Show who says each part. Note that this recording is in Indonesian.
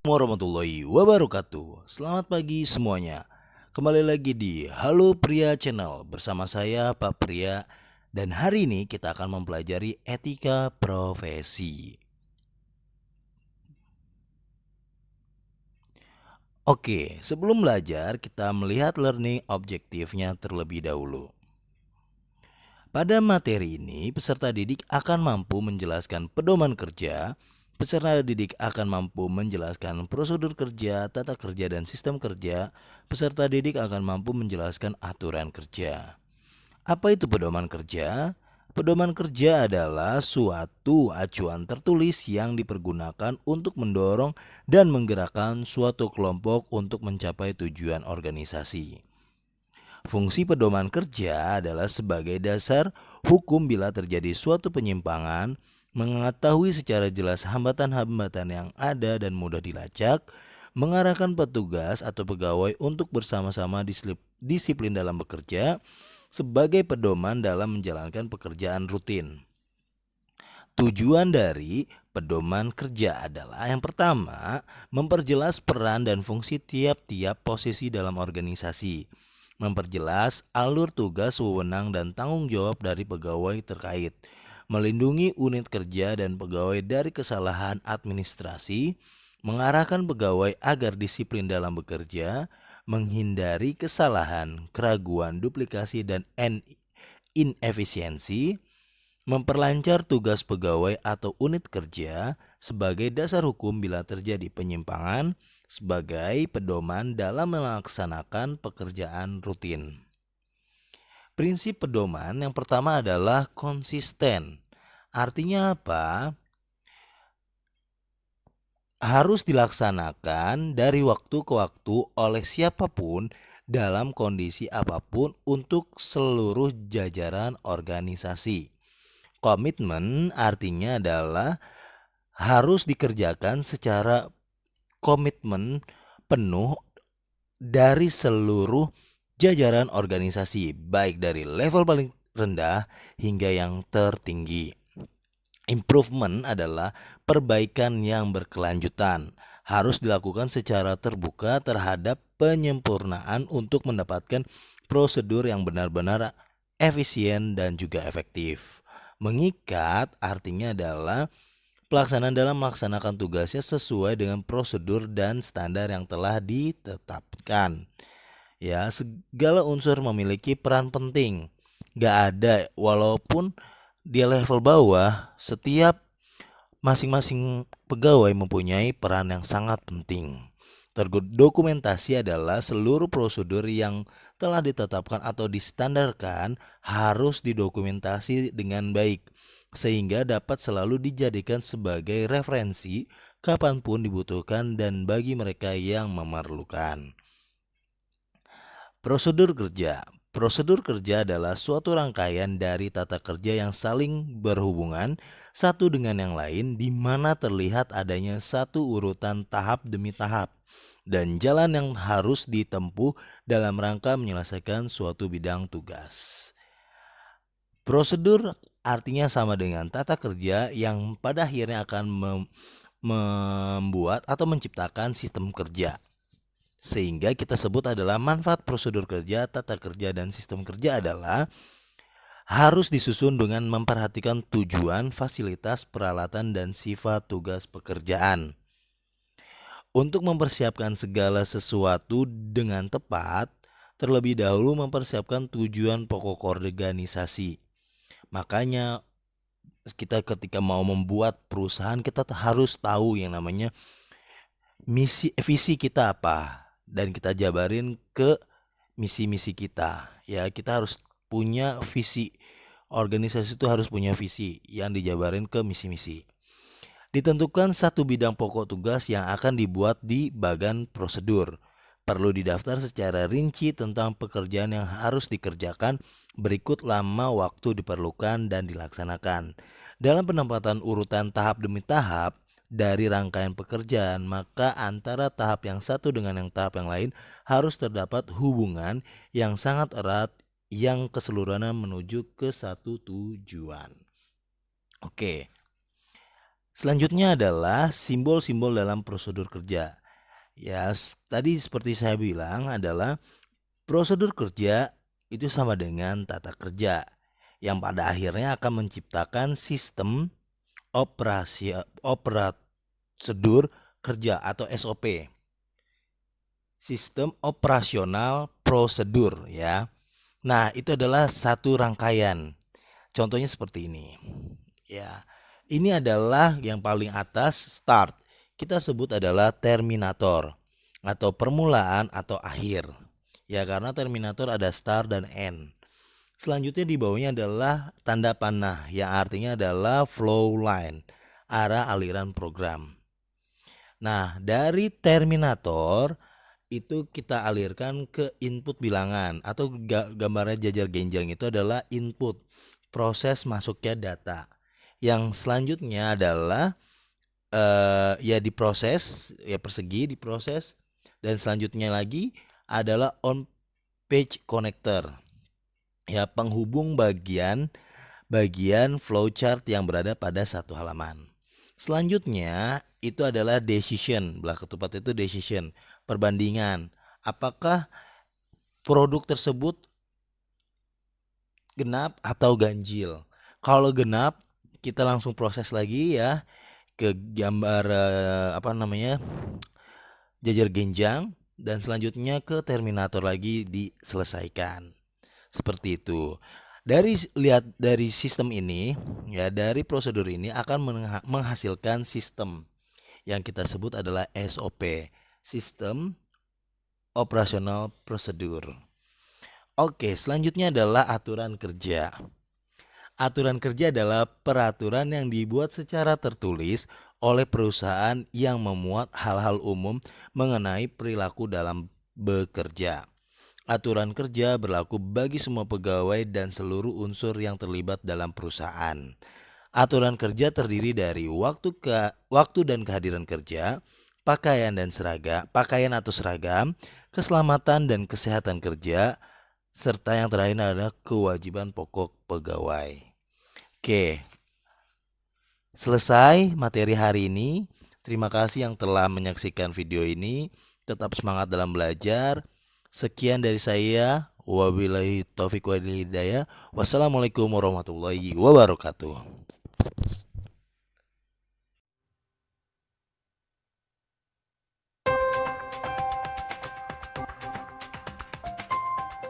Speaker 1: Warahmatullahi wabarakatuh. Selamat pagi semuanya. Kembali lagi di Halo Pria Channel bersama saya Pak Pria, dan hari ini kita akan mempelajari etika profesi. Oke, sebelum belajar kita melihat learning objektifnya terlebih dahulu. Pada materi ini, peserta didik akan mampu menjelaskan pedoman kerja. Peserta didik akan mampu menjelaskan prosedur kerja, tata kerja, dan sistem kerja. Peserta didik akan mampu menjelaskan aturan kerja. Apa itu pedoman kerja? Pedoman kerja adalah suatu acuan tertulis yang dipergunakan untuk mendorong dan menggerakkan suatu kelompok untuk mencapai tujuan organisasi. Fungsi pedoman kerja adalah sebagai dasar hukum bila terjadi suatu penyimpangan, mengetahui secara jelas hambatan-hambatan yang ada dan mudah dilacak, mengarahkan petugas atau pegawai untuk bersama-sama disiplin dalam bekerja, sebagai pedoman dalam menjalankan pekerjaan rutin. Tujuan dari pedoman kerja adalah yang pertama, memperjelas peran dan fungsi tiap-tiap posisi dalam organisasi, memperjelas alur tugas, wewenang, dan tanggung jawab dari pegawai terkait, melindungi unit kerja dan pegawai dari kesalahan administrasi, mengarahkan pegawai agar disiplin dalam bekerja, menghindari kesalahan, keraguan, duplikasi, dan inefisiensi, memperlancar tugas pegawai atau unit kerja sebagai dasar hukum bila terjadi penyimpangan, sebagai pedoman dalam melaksanakan pekerjaan rutin. Prinsip pedoman yang pertama adalah konsisten. Artinya apa? Harus dilaksanakan dari waktu ke waktu oleh siapapun dalam kondisi apapun untuk seluruh jajaran organisasi. Komitmen artinya adalah harus dikerjakan secara komitmen penuh dari seluruh jajaran organisasi, baik dari level paling rendah hingga yang tertinggi. Improvement adalah perbaikan yang berkelanjutan, harus dilakukan secara terbuka terhadap penyempurnaan untuk mendapatkan prosedur yang benar-benar efisien dan juga efektif. Mengikat artinya adalah pelaksanaan dalam melaksanakan tugasnya sesuai dengan prosedur dan standar yang telah ditetapkan. Ya, segala unsur memiliki peran penting. Gak ada, walaupun dia level bawah, setiap masing-masing pegawai mempunyai peran yang sangat penting. Terdokumentasi adalah seluruh prosedur yang telah ditetapkan atau distandarkan harus didokumentasi dengan baik, sehingga dapat selalu dijadikan sebagai referensi kapanpun dibutuhkan dan bagi mereka yang memerlukan. Prosedur kerja. Prosedur kerja adalah suatu rangkaian dari tata kerja yang saling berhubungan satu dengan yang lain, di mana terlihat adanya satu urutan tahap demi tahap dan jalan yang harus ditempuh dalam rangka menyelesaikan suatu bidang tugas. Prosedur artinya sama dengan tata kerja yang pada akhirnya akan membuat atau menciptakan sistem kerja. Sehingga kita sebut adalah manfaat prosedur kerja, tata kerja, dan sistem kerja adalah harus disusun dengan memperhatikan tujuan, fasilitas, peralatan, dan sifat tugas pekerjaan. Untuk mempersiapkan segala sesuatu dengan tepat, terlebih dahulu mempersiapkan tujuan pokok organisasi. Makanya kita ketika mau membuat perusahaan, kita harus tahu yang namanya visi kita apa, dan kita jabarin ke misi-misi kita. Ya, kita harus punya visi. Organisasi itu harus punya visi yang dijabarin ke misi-misi. Ditentukan satu bidang pokok tugas yang akan dibuat di bagan prosedur. Perlu didaftar secara rinci tentang pekerjaan yang harus dikerjakan, berikut lama waktu diperlukan dan dilaksanakan. Dalam penempatan urutan tahap demi tahap dari rangkaian pekerjaan, maka antara tahap yang satu dengan yang tahap yang lain harus terdapat hubungan yang sangat erat yang keseluruhannya menuju ke satu tujuan. Oke. Selanjutnya adalah simbol-simbol dalam prosedur kerja. Ya, tadi seperti saya bilang adalah prosedur kerja itu sama dengan tata kerja yang pada akhirnya akan menciptakan sistem prosedur kerja atau SOP. Sistem operasional prosedur ya. Nah, itu adalah satu rangkaian. Contohnya seperti ini. Ya. Ini adalah yang paling atas start. Kita sebut adalah terminator atau permulaan atau akhir. Ya, karena terminator ada start dan end. Selanjutnya di bawahnya adalah tanda panah yang artinya adalah flow line, arah aliran program. Nah, dari terminator itu kita alirkan ke input bilangan atau gambarnya jajar genjang itu adalah input, proses masuknya data. Yang selanjutnya adalah ya diproses, ya persegi diproses, dan selanjutnya lagi adalah on page connector. Ya, penghubung bagian flowchart yang berada pada satu halaman. Selanjutnya itu adalah decision, belah ketupat itu decision, perbandingan. Apakah produk tersebut genap atau ganjil? Kalau genap, kita langsung proses lagi ya ke gambar jajar genjang, dan selanjutnya ke terminator lagi diselesaikan. Seperti itu. Dari sistem ini, ya dari prosedur ini akan menghasilkan sistem yang kita sebut adalah SOP, sistem operasional prosedur. Oke, selanjutnya adalah aturan kerja. Aturan kerja adalah peraturan yang dibuat secara tertulis oleh perusahaan yang memuat hal-hal umum mengenai perilaku dalam bekerja. Aturan kerja berlaku bagi semua pegawai dan seluruh unsur yang terlibat dalam perusahaan. Aturan kerja terdiri dari waktu dan kehadiran kerja, pakaian atau seragam, keselamatan dan kesehatan kerja, serta yang terakhir adalah kewajiban pokok pegawai. Oke, selesai materi hari ini. Terima kasih yang telah menyaksikan video ini. Tetap semangat dalam belajar. Sekian dari saya. Wabillahi taufiq wal hidayah. Wassalamualaikum warahmatullahi wabarakatuh.